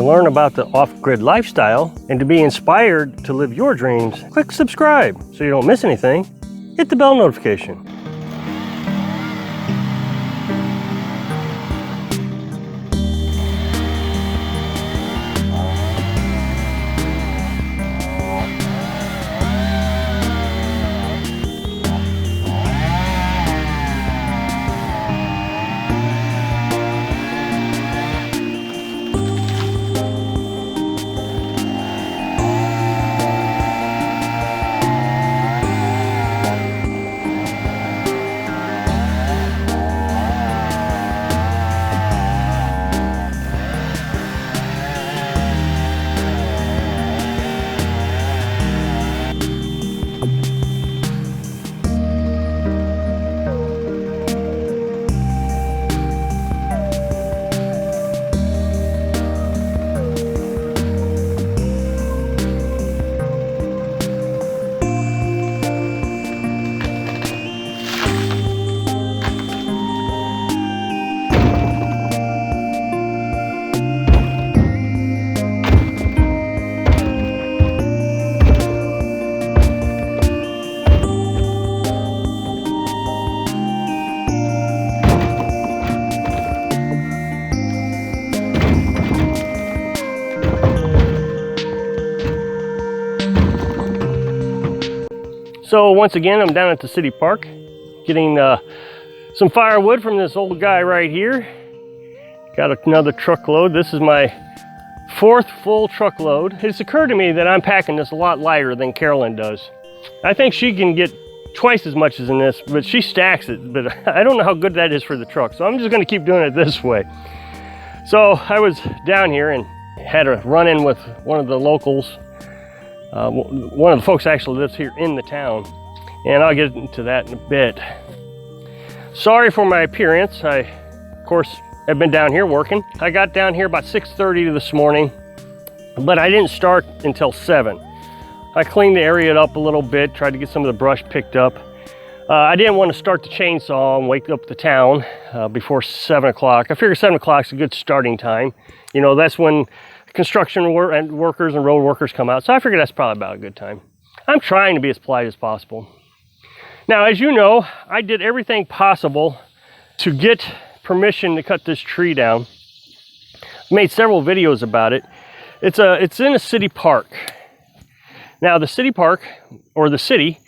To learn about the off-grid lifestyle and to be inspired to live your dreams, click subscribe so you don't miss anything. Hit the bell notification. So once again, I'm down at the city park getting some firewood from this old guy right here. Got another truckload. This is my fourth full truckload. It's occurred to me that I'm packing this a lot lighter than Carolyn does. I think she can get twice as much as in this, but she stacks it. But I don't know how good that is for the truck, so I'm just gonna keep doing it this way. So I was down here and had a run-in with one of the locals. One of the folks actually lives here in the town, and I'll get into that in a bit. Sorry for my appearance. I, of course, have been down here working. I got down here about 6:30 this morning, but I didn't start until 7. I cleaned the area up a little bit, tried to get some of the brush picked up. I didn't want to start the chainsaw and wake up the town before 7 o'clock. I figure 7 o'clock is a good starting time. You know, that's when construction workers and road workers come out. So I figured that's probably about a good time. I'm trying to be as polite as possible. Now, as you know, I did everything possible to get permission to cut this tree down. Made several videos about it. It's in a city park. Now, the city park, or the city,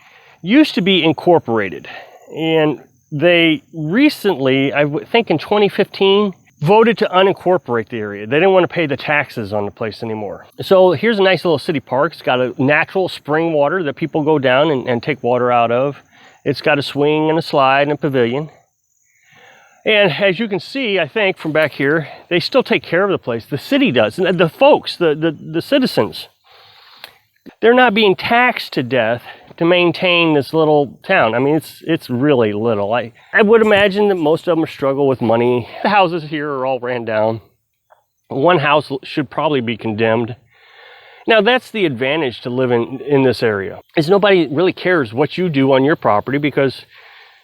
used to be incorporated. And they recently, I think in 2015, voted to unincorporate the area. They didn't want to pay the taxes on the place anymore. So here's a nice little city park. It's got a natural spring water that people go down and take water out of. It's got a swing and a slide and a pavilion. And as you can see, I think from back here, they still take care of the place. The city does. And the folks, the citizens, they're not being taxed to death to maintain this little town. I mean, it's really little. I would imagine that most of them struggle with money. The houses here are all ran down. One house should probably be condemned. Now, that's the advantage to living in this area, is nobody really cares what you do on your property because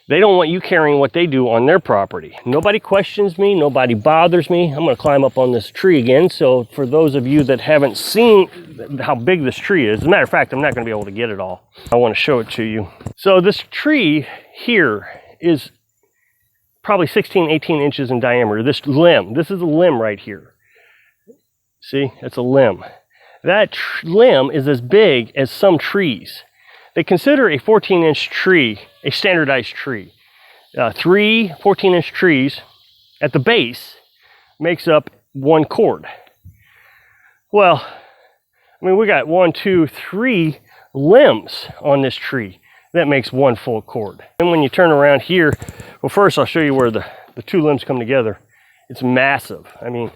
they don't want you caring what they do on their property. Nobody questions me, nobody bothers me. I'm gonna climb up on this tree again. So for those of you that haven't seen how big this tree is, as a matter of fact, I'm not gonna be able to get it all. I wanna show it to you. So this tree here is probably 16, 18 inches in diameter. This limb, this is a limb right here. See, that's a limb. That limb is as big as some trees. They consider a 14-inch tree a standardized tree. 3 14-inch trees at the base makes up 1 cord. Well, I mean, we got 1, 2, 3 limbs on this tree. That makes 1 full cord. And when you turn around here, well, first I'll show you where the 2 limbs come together. It's massive. I mean,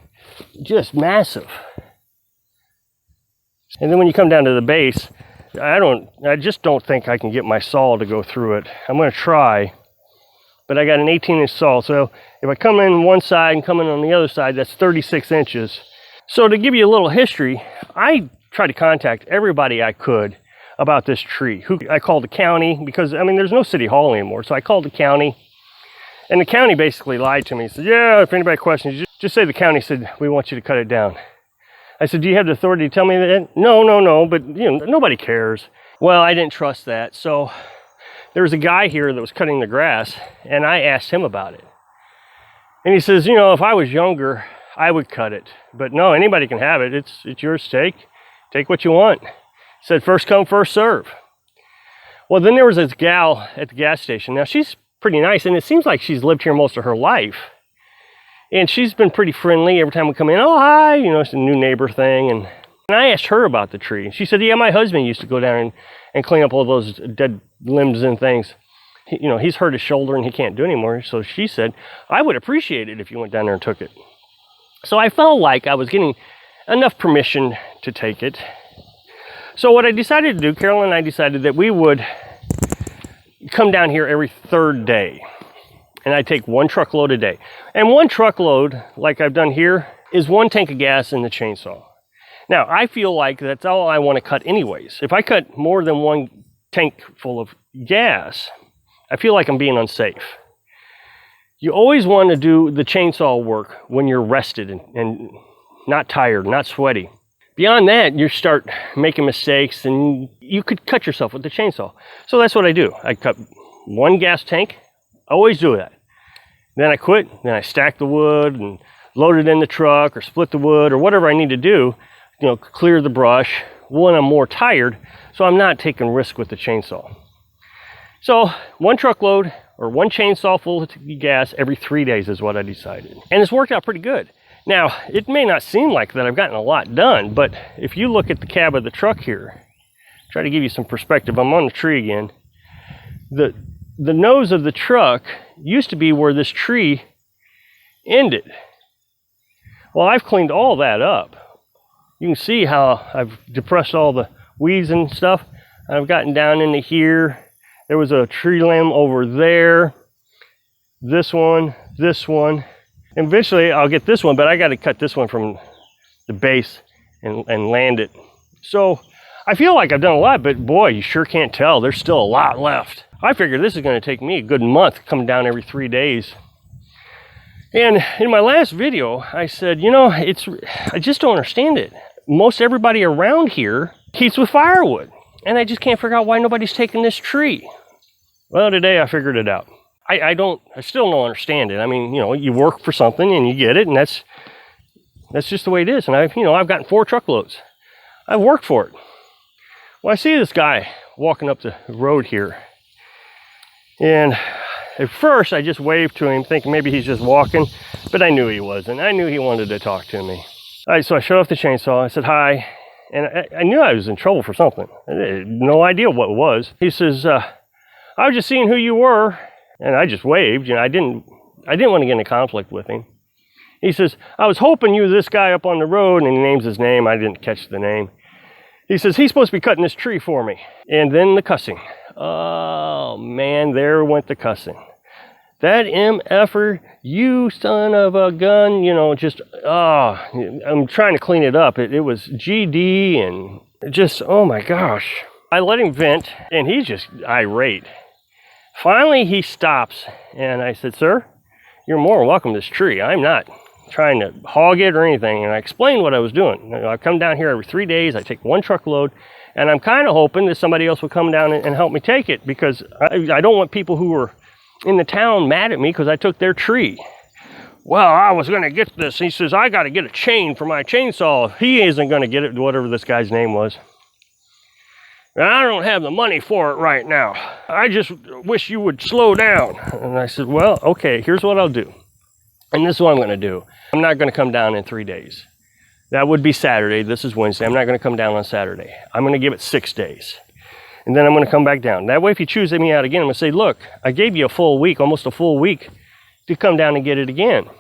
just massive. And then when you come down to the base, I just don't think I can get my saw to go through it. I'm going to try, but I got an 18-inch saw. So if I come in one side and come in on the other side, that's 36 inches. So to give you a little history, I tried to contact everybody I could about this tree. I called the county because, I mean, there's no city hall anymore. So I called the county, and the county basically lied to me. He said, yeah, if anybody questions you, just say the county said, we want you to cut it down. I said, do you have the authority to tell me that? No, but nobody cares. Well, I didn't trust that. So there was a guy here that was cutting the grass, and I asked him about it. And he says, if I was younger, I would cut it. But no, anybody can have it. It's yours to take. Take what you want. He said, first come, first serve. Well, then there was this gal at the gas station. Now, she's pretty nice, and it seems like she's lived here most of her life. And she's been pretty friendly every time we come in. Oh, hi, it's a new neighbor thing. And I asked her about the tree. She said, yeah, my husband used to go down and clean up all those dead limbs and things. He's hurt his shoulder and he can't do anymore. So she said, I would appreciate it if you went down there and took it. So I felt like I was getting enough permission to take it. So what I decided to do, Carolyn and I decided that we would come down here every third day. And I take 1 truckload a day. And 1 truckload, like I've done here, is 1 tank of gas in the chainsaw. Now, I feel like that's all I want to cut anyways. If I cut more than 1 tank full of gas, I feel like I'm being unsafe. You always want to do the chainsaw work when you're rested and not tired, not sweaty. Beyond that, you start making mistakes and you could cut yourself with the chainsaw. So that's what I do. I cut 1 gas tank. I always do that. Then I quit, then I stack the wood and load it in the truck or split the wood or whatever I need to do, clear the brush when I'm more tired, so I'm not taking risk with the chainsaw. So 1 truckload or 1 chainsaw full of gas every 3 days is what I decided. And it's worked out pretty good. Now, it may not seem like that I've gotten a lot done, but if you look at the cab of the truck here, try to give you some perspective. I'm on the tree again. The nose of the truck used to be where this tree ended. Well, I've cleaned all that up. You can see how I've depressed all the weeds and stuff. I've gotten down into here. There was a tree limb over there. This one. And eventually I'll get this one, but I got to cut this one from the base and land it. So I feel like I've done a lot, but boy, you sure can't tell. There's still a lot left. I figure this is going to take me a good month coming down every 3 days. And in my last video, I said, I just don't understand it. Most everybody around here keeps with firewood. And I just can't figure out why nobody's taking this tree. Well, today I figured it out. I still don't understand it. I mean, you work for something and you get it, and that's just the way it is. And I've gotten 4 truckloads. I've worked for it. Well, I see this guy walking up the road here. And at first, I just waved to him, thinking maybe he's just walking, but I knew he wasn't. I knew he wanted to talk to me. All right, so I shut off the chainsaw. I said, hi. And I knew I was in trouble for something. I had no idea what it was. He says, I was just seeing who you were. And I just waved. I didn't want to get into conflict with him. He says, I was hoping you were this guy up on the road, and he names his name. I didn't catch the name. He says, he's supposed to be cutting this tree for me. And then the cussing. Oh, man, there went the cussing. That MFer, you son of a gun, I'm trying to clean it up. It was GD and just, oh my gosh. I let him vent, and he's just irate. Finally, he stops, and I said, sir, you're more than welcome to this tree. I'm not trying to hog it or anything. And I explained what I was doing. I come down here every 3 days. I take 1 truckload. And I'm kind of hoping that somebody else will come down and help me take it, because I don't want people who are in the town mad at me because I took their tree. Well, I was going to get this. He says, I got to get a chain for my chainsaw. He isn't going to get it, whatever this guy's name was. And I don't have the money for it right now. I just wish you would slow down. And I said, well, okay, here's what I'll do. And this is what I'm going to do. I'm not going to come down in 3 days. That would be Saturday. This is Wednesday. I'm not going to come down on Saturday. I'm going to give it 6 days. And then I'm going to come back down. That way, if you choose me out again, I'm going to say, look, I gave you a full week, almost a full week, to come down and get it again.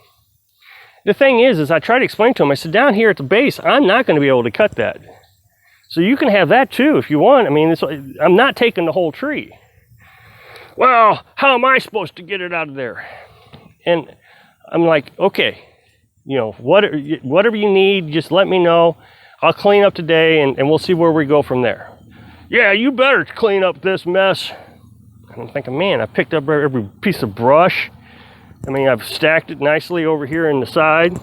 The thing is I try to explain to him, I said, down here at the base, I'm not going to be able to cut that. So you can have that too if you want. I mean, I'm not taking the whole tree. Well, how am I supposed to get it out of there? And I'm like, okay, whatever you need, just let me know. I'll clean up today and we'll see where we go from there. Yeah, you better clean up this mess. And I'm thinking, man, I picked up every piece of brush. I mean, I've stacked it nicely over here in the side,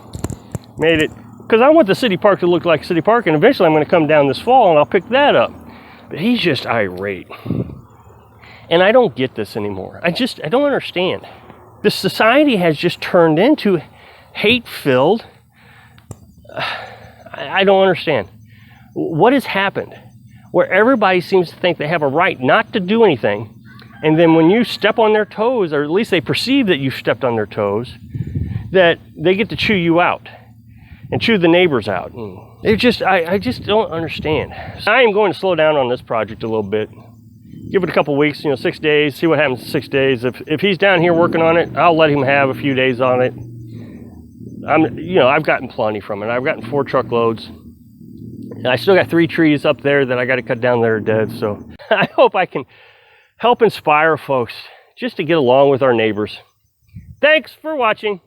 made it because I want the city park to look like city park, and eventually I'm going to come down this fall and I'll pick that up. But he's just irate. And I don't get this anymore. I don't understand. This society has just turned into hate-filled. I don't understand. What has happened? Where everybody seems to think they have a right not to do anything, and then when you step on their toes, or at least they perceive that you stepped on their toes, that they get to chew you out and chew the neighbors out. And I just don't understand. I am going to slow down on this project a little bit. Give it a couple weeks, 6 days, see what happens in 6 days. If he's down here working on it, I'll let him have a few days on it. I've gotten plenty from it. I've gotten 4 truckloads. I still got 3 trees up there that I got to cut down that are dead. So I hope I can help inspire folks just to get along with our neighbors. Thanks for watching.